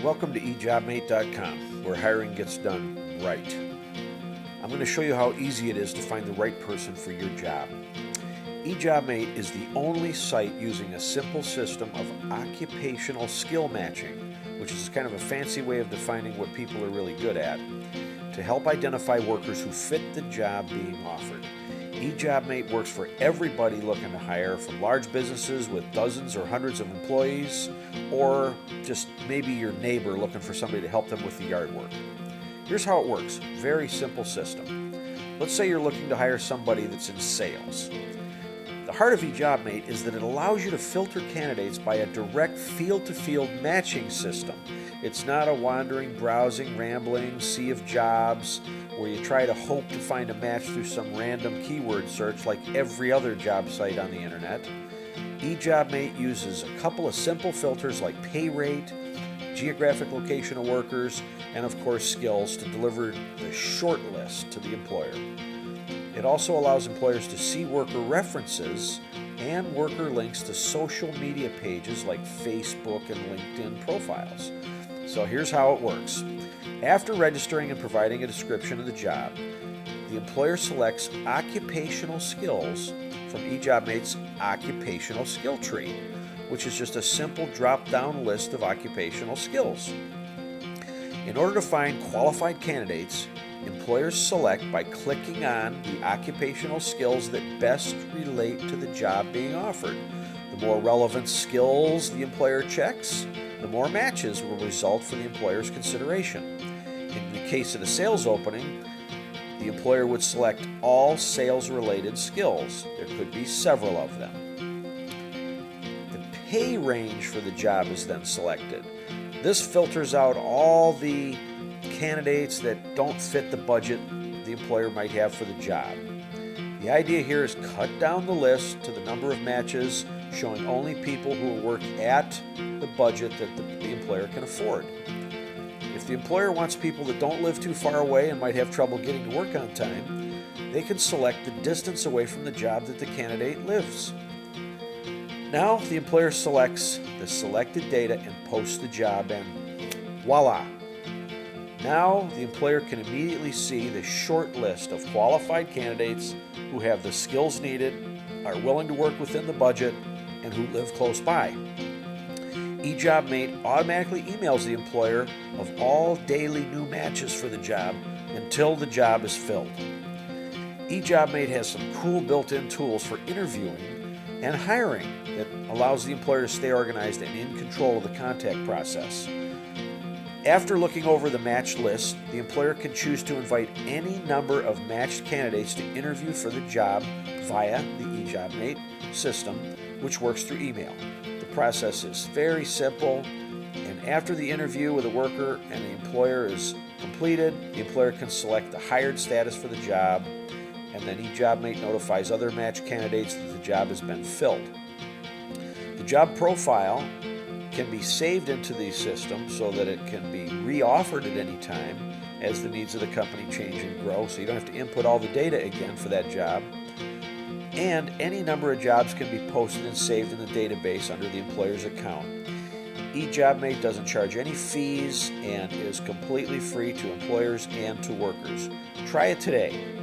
Welcome to eJobMate.com, where hiring gets done right. I'm going to show you how easy it is to find the right person for your job. eJobMate is the only site using a simple system of occupational skill matching, which is kind of a fancy way of defining what people are really good at, to help identify workers who fit the job being offered. eJobMate works for everybody looking to hire, from large businesses with dozens or hundreds of employees, or just maybe your neighbor looking for somebody to help them with the yard work. Here's how it works. Very simple system. Let's say you're looking to hire somebody that's in sales. The heart of eJobMate is that it allows you to filter candidates by a direct field-to-field matching system. It's not a wandering, browsing, rambling sea of jobs where you try to hope to find a match through some random keyword search like every other job site on the internet. eJobMate uses a couple of simple filters like pay rate, geographic location of workers, and of course skills to deliver the short list to the employer. It also allows employers to see worker references and worker links to social media pages like Facebook and LinkedIn profiles. So here's how it works. After registering and providing a description of the job, the employer selects occupational skills from eJobMate's occupational skill tree, which is just a simple drop-down list of occupational skills. In order to find qualified candidates, employers select by clicking on the occupational skills that best relate to the job being offered. The more relevant skills the employer checks, the more matches will result for the employer's consideration. In the case of the sales opening, the employer would select all sales-related skills. There could be several of them. The pay range for the job is then selected. This filters out all the candidates that don't fit the budget the employer might have for the job. The idea here is cut down the list to the number of matches, showing only people who will work at the budget that the employer can afford. If the employer wants people that don't live too far away and might have trouble getting to work on time, they can select the distance away from the job that the candidate lives. Now the employer selects the selected data and posts the job, and voila! Now the employer can immediately see the short list of qualified candidates who have the skills needed, are willing to work within the budget, and who live close by. eJobMate automatically emails the employer of all daily new matches for the job until the job is filled. eJobMate has some cool built-in tools for interviewing and hiring that allows the employer to stay organized and in control of the contact process. After looking over the match list, the employer can choose to invite any number of matched candidates to interview for the job via the eJobMate system, which works through email. The process is very simple, and after the interview with a worker and the employer is completed, the employer can select the hired status for the job, and then eJobMate notifies other matched candidates that the job has been filled. The job profile can be saved into the system so that it can be re-offered at any time as the needs of the company change and grow, so you don't have to input all the data again for that job. And any number of jobs can be posted and saved in the database under the employer's account. eJobMate doesn't charge any fees and is completely free to employers and to workers. Try it today.